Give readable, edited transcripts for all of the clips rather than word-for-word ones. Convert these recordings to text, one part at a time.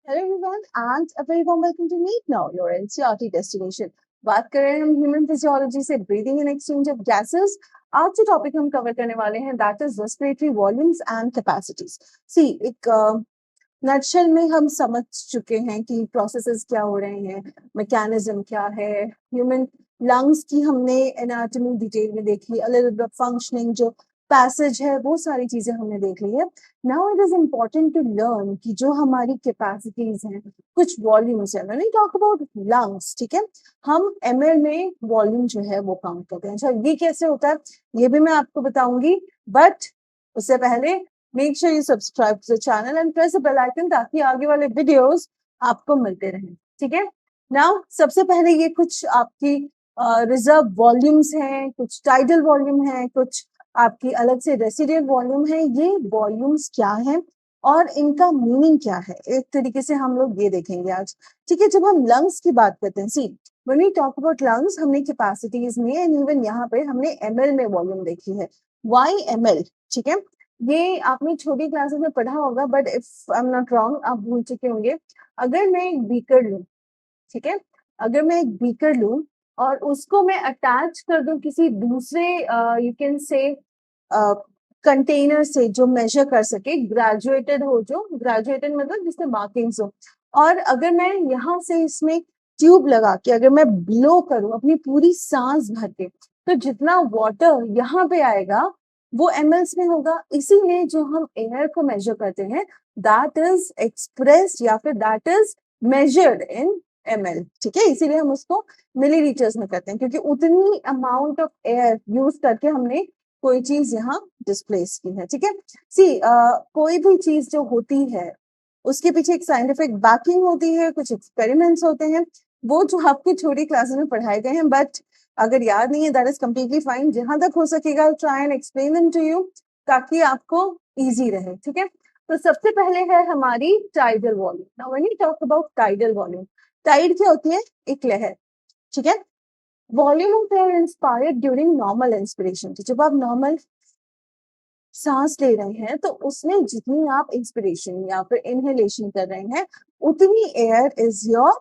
Hello everyone and a very warm welcome to meet now your NCERT destination. बात कर रहे हैं हम ह्यूमन फिजियोलॉजी से breathing and exchange of gases. आज जो टॉपिक हम कवर करने वाले हैं that is respiratory volumes and capacities. See एक नटशेल में हम समझ चुके हैं कि प्रोसेसेस क्या हो रहे हैं, मैकेनिज्म क्या है। ह्यूमन लंग्स की हमने एनाटॉमी डिटेल में देखी, अ लिटिल बिट फंक्शनिंग जो पैसेज है वो सारी चीजें हमने देख ली है। Now it is important to learn कि जो हमारी कैपेसिटीज हैं, कुछ वॉल्यूम्स है। When we talk about lungs, ठीक है, हम एमएल में वॉल्यूम जो है वो काउंट करते हैं। अच्छा, ये कैसे होता है ये भी मैं आपको बताऊंगी, बट उससे पहले make sure you subscribe to the channel and press the bell icon ताकि आगे वाले वीडियोस आपको मिलते रहें। ठीक है, नाउ सबसे पहले ये कुछ आपकी रिजर्व वॉल्यूम्स हैं, कुछ टाइडल वॉल्यूम है, कुछ आपकी अलग से रेसिडुअल वॉल्यूम है। ये वॉल्यूम्स क्या हैं और इनका मीनिंग क्या है, एक तरीके से हम लोग ये देखेंगे आज। ठीक है, जब हम लंग्स की बात करते हैं, see when we talk about lungs, हमने कैपेसिटीज में एंड इवन यहाँ पे हमने एमएल में वॉल्यूम देखी है, वाई एमएल। ठीक है, ये आपने छोटी क्लासेस में पढ़ा होगा, but if I am not wrong आप भूल चुके होंगे। अगर मैं एक बीकर लूं, ठीक है, अगर मैं एक बीकर लूं और उसको मैं अटैच कर दूं किसी दूसरे यू कैन से कंटेनर से जो मेजर कर सके, ग्रेजुएटेड हो, जो ग्रेजुएटेड मतलब जिससे मार्किंग्स हो, और अगर मैं यहाँ से इसमें ट्यूब लगा के अगर मैं ब्लो करूं अपनी पूरी सांस भर के, तो जितना वाटर यहाँ पे आएगा वो एमएल्स में होगा। इसीलिए जो हम एयर को मेजर करते हैं दैट इज एक्सप्रेस्ड या फिर that is measured in ML. ठीक है, इसीलिए हम उसको मिलीलीटर्स में करते हैं, क्योंकि उतनी अमाउंट ऑफ एयर यूज करके हमने कोई चीज यहाँ डिस्प्लेस की है। ठीक है, सी कोई भी चीज जो होती है उसके पीछे एक साइंटिफिक बैकिंग होती है, कुछ एक्सपेरिमेंट्स होते हैं, वो जो आपकी छोटी क्लासेस में पढ़ाए गए हैं, बट अगर याद नहीं है दैट इज कम्प्लीटली फाइन। जहां तक हो सकेगा try and explain them to you ताकि आपको इजी रहे। ठीक है, तो सबसे पहले है हमारी tidal volume. Now when you talk about tidal volume, tide क्या होती है? एक लहर। ठीक है, volume of air inspired during normal inspiration. तो जब आप नॉर्मल सांस ले रहे हैं तो उसमें जितनी आप इंस्पिरेशन या फिर इनहेलेशन कर रहे हैं उतनी air is your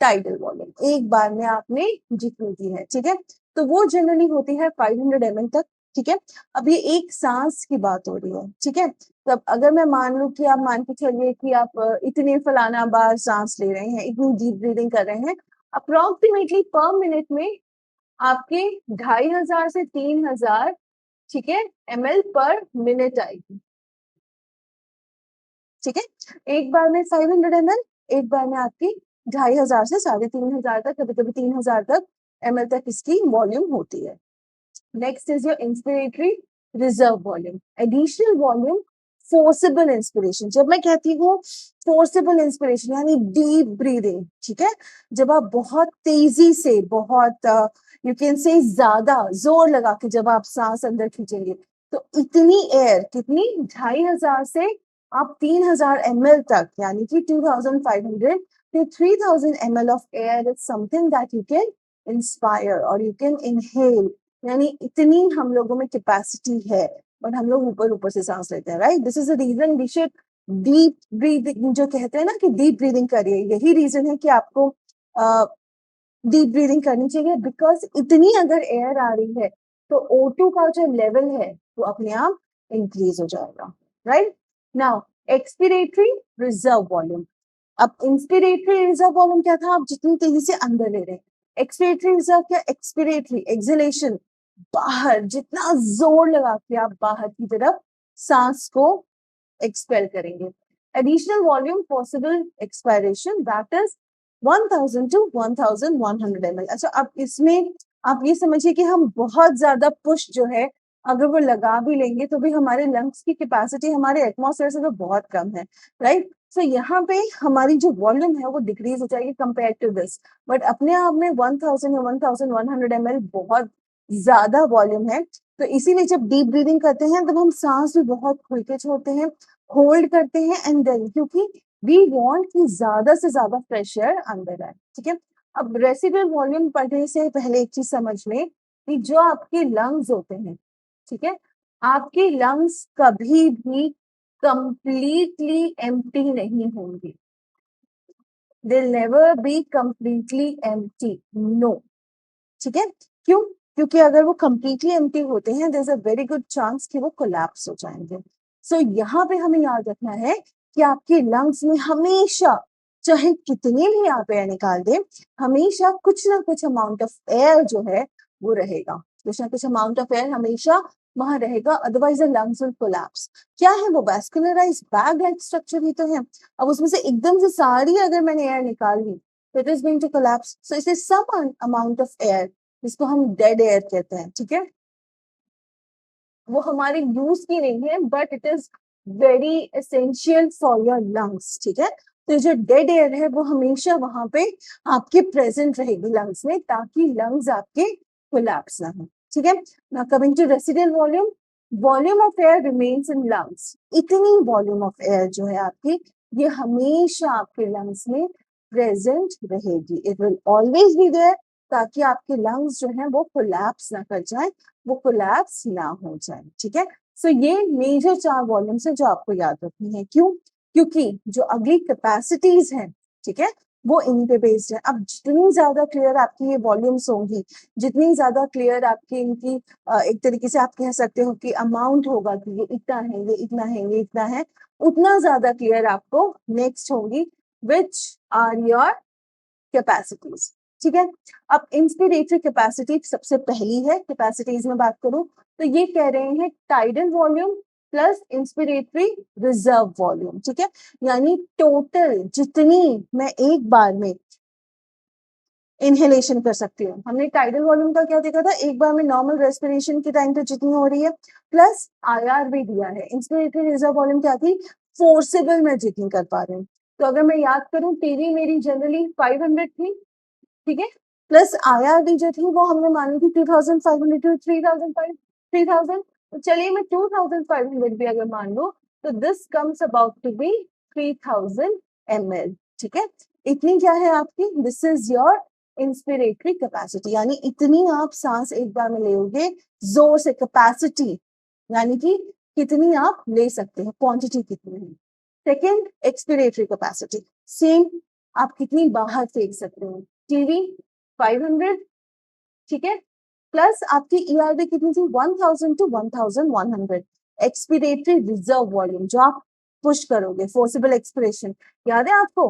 tidal volume, एक बार में आपने जितनी की है। ठीक है, तो वो जनरली होती है 500 ml तक। ठीक है, अब ये एक सांस की बात हो रही है। ठीक है, तब अगर मैं मान लू कि आप मान के चलिए कि आप इतने फलाना बार सांस ले रहे हैं, इतनी डीप ब्रीदिंग कर रहे हैं, अप्रोक्सीमेटली पर मिनट में आपके 2500 से 3000, ठीक है, ml पर मिनट आएगी। ठीक है, एक बार में 500 ml, एक बार में आपकी 2500 से 3500 तक, कभी कभी 3000 तक ml तक इसकी वॉल्यूम होती है। Next is your inspiratory reserve volume, additional volume, forcible inspiration. जब मैं कहती हूँ फोर्सिबल इंस्पिरेशन यानी डीप ब्रीदिंग, ठीक है, जब आप बहुत तेजी से, बहुत यू कैन से ज्यादा जोर लगा के जब आप सांस अंदर खींचेंगे, तो इतनी एयर, कितनी, 2500 से आप 3000 ml तक, यानी कि 2500 to 3000 ml of air is something that you can inspire or you can inhale। यानी इतनी हम लोगों में कैपेसिटी है, और हम लोग ऊपर ऊपर से सांस लेते हैं, right? This is the reason we should deep breathing, जो कहते हैं ना कि डीप ब्रीदिंग करिए, यही रीजन है कि आपको डीप ब्रीदिंग करनी चाहिए, बिकॉज इतनी अगर एयर आ रही है तो O2 का जो लेवल है वो अपने आप इंक्रीज हो जाएगा, right? Now expiratory reserve volume. अब इंस्पिरेटरी रिजर्व वॉल्यूम क्या था? आप जितनी तेजी से अंदर ले रहे हैं। एक्सपिरेटरी रिजर्व क्या? एक्सपिरेटरी एक्सहेलेशन, बाहर, जितना जोर लगा के आप बाहर की तरफ सांस को एक्सपेल करेंगे। Additional volume possible expiration that is 1000 to 1100 ml। अच्छा, अब इसमें आप ये समझिए कि हम बहुत ज्यादा पुश जो है अगर वो लगा भी लेंगे तो भी हमारे लंग्स की कैपेसिटी हमारे एटमॉस्फेयर से तो बहुत कम है, राइट? सो यहाँ पे हमारी जो वॉल्यूम है वो डिक्रीज हो जाएगी कंपेयर टू दिस, बट अपने आप में 1000 या 1100 ml बहुत ज्यादा वॉल्यूम है। तो इसीलिए जब डीप ब्रीदिंग करते हैं तब हम सांस भी बहुत खुल के छोड़ते हैं, होल्ड करते हैं, एंड देन, क्योंकि वी वांट कि ज्यादा से ज्यादा फ्रेश एयर अंदर आए। ठीक है, अब रेसिडुअल वॉल्यूम पढ़ने से पहले एक चीज समझ लें कि जो आपके लंग्स होते हैं, ठीक है, आपके लंग्स कभी भी कंप्लीटली एम्प्टी नहीं होंगे। they'll never be completely empty. No. ठीक है, क्यों? क्योंकि अगर वो completely empty होते हैं, there's a very good chance कि वो collapse हो जाएंगे. So यहाँ पे हमें याद रखना है कि आपके lungs में हमेशा, चाहे कितने भी आप एयर निकाल दें, हमेशा कुछ ना कुछ amount of air जो है वो रहेगा. कुछ ना कुछ amount of air हमेशा वहां रहेगा, otherwise the lungs will collapse. क्या है वो? वैस्कुलराइज्ड बैग लाइक स्ट्रक्चर ही तो है. अब उसमें से एकदम से सारी अगर मैंने एयर निकाल ली तो it is going to collapse. So it is some amount of air, जिसको हम डेड एयर कहते हैं. ठीक है, वो हमारे यूज की नहीं है, but it is very essential for your lungs. ठीक है, तो जो डेड एयर है वो हमेशा वहां पे आपके प्रेजेंट रहेगी लंग्स में, ताकि लंग्स आपके कोलैप्स ना हो. ठीक है, now coming to residual volume. Volume of air remains in lungs. इतनी वॉल्यूम ऑफ एयर जो है आपकी, ये हमेशा आपके लंग्स में प्रेजेंट रहेगी. It will always be there, ताकि आपके लंग्स जो है वो कोलैप्स ना कर जाए, वो कोलैप्स ना हो जाए. ठीक है, सो ये मेजर 4 वॉल्यूम्स है जो आपको याद रखनी है. क्यों? क्योंकि जो अगली कैपेसिटीज हैं, ठीक है, वो इन पे बेस्ड है. अब जितनी ज्यादा क्लियर आपकी ये वॉल्यूम्स होंगी, जितनी ज्यादा क्लियर आपकी इनकी एक तरीके से आप कह सकते हो कि अमाउंट होगा कि ये इतना है, ये इतना है, ये इतना है, उतना ज्यादा क्लियर आपको नेक्स्ट होंगी विच आर योर कैपेसिटीज. ठीक है, अब इंस्पिरेटरी कैपेसिटी सबसे पहली है. कैपेसिटीज में बात करूं तो ये कह रहे हैं tidal volume plus inspiratory reserve volume. ठीक है, यानी टोटल जितनी मैं एक बार में इनहेलेशन कर सकती हूँ. हमने टाइडल वॉल्यूम का क्या देखा था? एक बार में नॉर्मल रेस्पिरेशन के टाइम पे जितनी हो रही है, प्लस आईआर भी दिया है. इंस्पिरेटरी रिजर्व वॉल्यूम क्या थी? फोर्सेबल में जितनी कर पा रही हूँ. तो अगर मैं याद करूं, टीवी मेरी जनरली 500 थी. ठीक है, प्लस आईआरडी जो थी वो हमने मानी थी 2500 टू 3000. तो चलिए मैं 2500 भी अगर मान लो, तो this comes about to be 3000 ml. ठीक है, इतनी क्या है आपकी? This is your inspiratory capacity, यानी इतनी आप सांस एक बार में लेोगे जोर से. कैपेसिटी यानी कि कितनी आप ले सकते हैं, क्वांटिटी कितनी है. सेकेंड, एक्सपिरेटरी कैपेसिटी, सेम, आप कितनी बाहर फेंक सकते हो. टीवी 500, ठीक है, प्लस आपकी ईआरबी कितनी थी? 1000 टू 1100. एक्सपिरेटरी रिजर्व वॉल्यूम जो आप पुश करोगे, फोर्सिबल एक्सपिरेशन याद है आपको?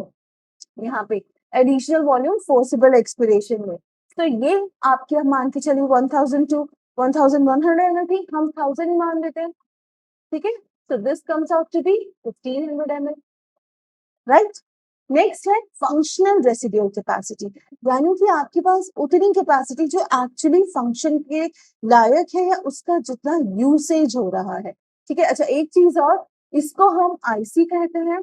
यहाँ पे एडिशनल वॉल्यूम फोर्सिबल एक्सपिरेशन में. तो ये आपके मान के चलिए 1000 टू 1100 में थी, हम 1000 ही मान लेते हैं. ठीक है, so this comes out to be 1500 ml, right? Next है फंक्शनल रेसिड्यूल कैपेसिटी, यानी कि आपके पास उतनी कैपेसिटी जो एक्चुअली फंक्शन के लायक है, या उसका जितना यूसेज हो रहा है. ठीक है, अच्छा एक चीज और, इसको हम आईसी कहते हैं,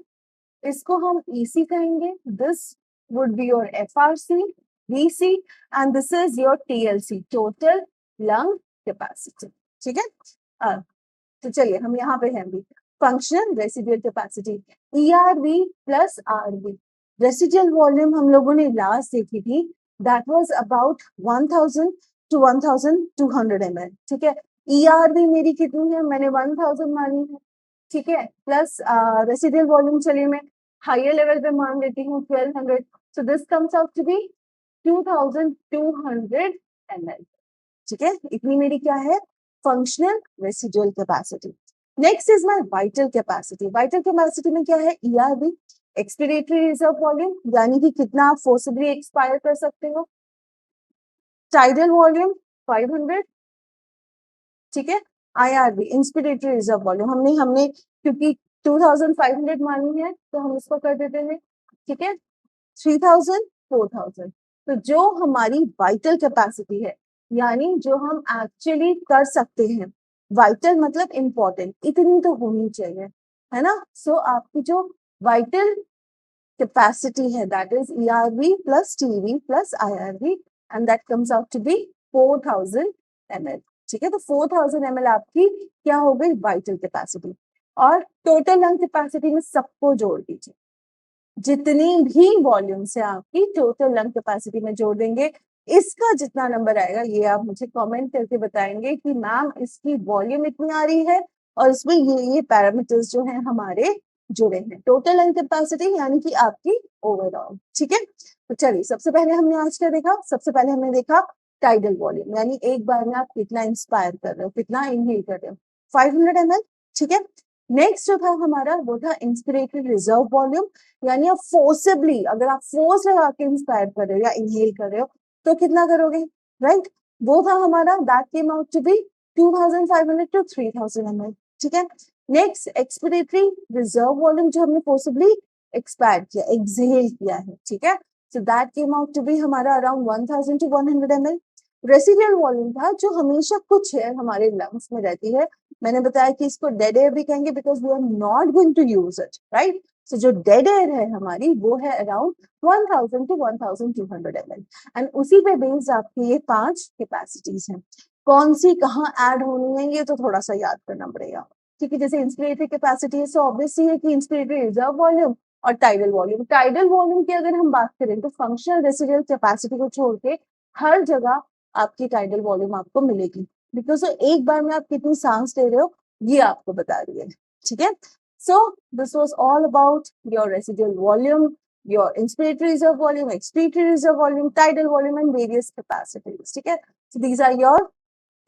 इसको हम ईसी कहेंगे. This would be your FRC, VC, and this is your TLC, total lung capacity. ठीक है, तो चलिए हम यहाँ पे हैं भी. Functional residual capacity, ERV plus RV. Residual volume हम लोगों ने लास्ट देखी थी, that was about 1000 to 1200 ml. ठीक है, ERV मेरी कितनी है? मैंने 1000 मानी है. ठीक है, प्लस रेसिडुअल वॉल्यूम चलिए मैं हायर लेवल पे मान लेती हूँ 1200. So this comes out to be 2200 ml. ठीक है, इतनी मेरी क्या है? Functional residual capacity. Next is my vital capacity. Vital capacity में क्या है? ERV, एक्सपिरेटरी रिजर्व वॉल्यूम, यानी कि कितना आप फोर्सिबली एक्सपायर कर सकते हो. टाइडल वॉल्यूम 500, ठीक है. IRV, इंस्पिरेटरी रिजर्व वॉल्यूम, हमने हमने क्योंकि 2500 मानी है तो हम इसको कर देते हैं. ठीक है, 3000, 4000. तो जो हमारी वाइटल कैपेसिटी है, यानी जो हम एक्चुअली कर सकते हैं, वाइटल मतलब इंपॉर्टेंट, इतनी तो होनी चाहिए, है ना. सो आपकी जो वाइटल कैपेसिटी है, that is ERV plus TV plus IRV, and that comes out to be 4000 ml. ठीक है, तो 4000 ml आपकी क्या हो गई? Vital capacity. और टोटल लंग कैपेसिटी में सबको जोड़ दीजिए, जितनी भी वॉल्यूम से आपकी टोटल लंग कैपेसिटी में जोड़ देंगे, इसका जितना नंबर आएगा ये आप मुझे कमेंट करके बताएंगे कि मैम इसकी वॉल्यूम इतनी आ रही है और इसमें ये पैरामीटर्स जो हैं हमारे जुड़े हैं। टोटल लंग कैपेसिटी यानी कि आपकी ओवरऑल, ठीक है। तो चलिए सबसे पहले हमने आज क्या देखा, सबसे पहले हमने देखा टाइडल वॉल्यूम, यानी एक बार में आप कितना इंस्पायर कर रहे हो, कितना इनहेल कर रहे हो, 500 ml, ठीक है। नेक्स्ट जो था हमारा वो था इंस्पिरेटरी रिजर्व वॉल्यूम, यानी आप फोर्सिबली, अगर आप फोर्स लगा के इंस्पायर कर रहे हो या इनहेल कर रहे हो तो कितना करोगे, राइट। वो था हमारा, that came out to be 2500 to 3000 ml, ठीक है। नेक्स्ट एक्सपिरेटरी रिजर्व वॉल्यूम, जो हमने फोर्सिबली एक्सपायर किया, एक्सहेल किया है, ठीक है। So that came out to be हमारा around 1000 to 100 ml। Residual volume था जो हमेशा कुछ एयर हमारे लंग्स में रहती है, मैंने बताया कि इसको डेड एयर भी कहेंगे because we are not going to use it, right. So जो डेड एयर है हमारी वो है अराउंड 1000 to 1200 ml, एंड उसी पे बेस्ड आपकी ये 5 कैपेसिटीज हैं। कौन सी कहाँ ऐड होनी है ये तो थोड़ा सा याद करना पड़ेगा, ठीक है। जैसे इंस्पिरेटरी कैपेसिटी है, सो ऑब्वियसली है कि इंस्पिरेटरी रिजर्व वॉल्यूम और टाइडल वॉल्यूम। टाइडल वॉल्यूम की अगर हम बात करें तो फंक्शनल रेसिडुअल कैपेसिटी को छोड़ के हर जगह आपकी टाइडल वॉल्यूम आपको मिलेगी, बिकॉज एक बार में आप कितनी सांस ले रहे हो ये आपको बता रही है, ठीक है। So this was all about your residual volume, your inspiratory reserve volume, expiratory reserve volume, tidal volume and various capacities, ठीक है। So these are your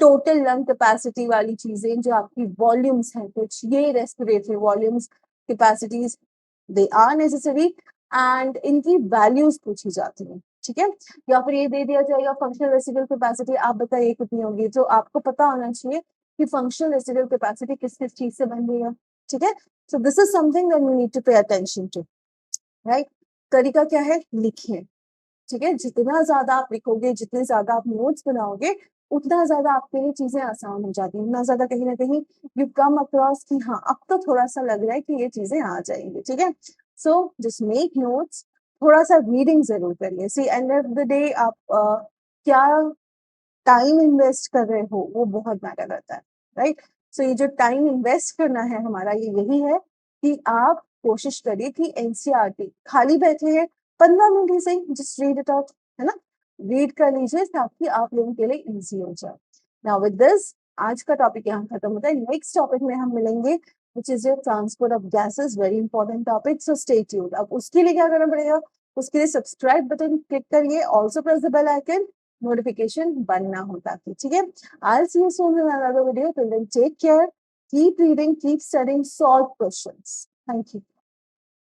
total lung capacity वाली चीजें जो आपकी वॉल्यूम्स हैं कुछ, ये respiratory volumes capacities they are necessary and इनकी वैल्यूज पूछी जाती हैं, ठीक है। या फिर ये दे दिया जाएगा फंक्शनल रेसिडुअल कैपेसिटी, आप बताइए कितनी होगी, तो आपको पता होना चाहिए कि फंक्शनल रेसिडुअल कैपेसिटी किस किस चीज से बन रही है, ठीक है। So this is something that you need to pay attention to, right. तरीका क्या है, लिखिए, ठीक है। जितना ज्यादा आप लिखोगे, जितने ज्यादा आप नोट्स बनाओगे, उतना ज्यादा आपके लिए चीजें आसान हो जाती हैं, उतना ज्यादा कहीं ना कहीं यू कम अक्रॉस कि हाँ अब तो थोड़ा सा लग रहा है कि ये चीजें आ जाएंगी, ठीक है। सो जस्ट मेक नोट्स, थोड़ा सा रीडिंग जरूर करिए। सी एंड ऑफ द डे आप क्या टाइम इन्वेस्ट कर रहे हो वो बहुत मैटर करता है, राइट। सो ये जो टाइम इन्वेस्ट करना है हमारा ये यही है कि आप कोशिश करिए कि एनसीईआरटी खाली बैठे हैं 15 मिनट ही सही, जस्ट रीड इट आउट, है ना, रीड कर लीजिए ताकि आप लोगों के लिए इजी हो जाए। नाउ विद दिस आज का टॉपिक यहाँ खत्म होता है, नेक्स्ट टॉपिक में हम मिलेंगे which is your transport of gases, very important topic, so stay tuned। अब उसके लिए क्या करना पड़ेगा, उसके लिए सब्सक्राइब बटन क्लिक करिए, also press the bell icon, notification बनना होता है, ठीक है। I'll see you soon in another video, till then take care, keep reading, keep studying, solve questions, thank you।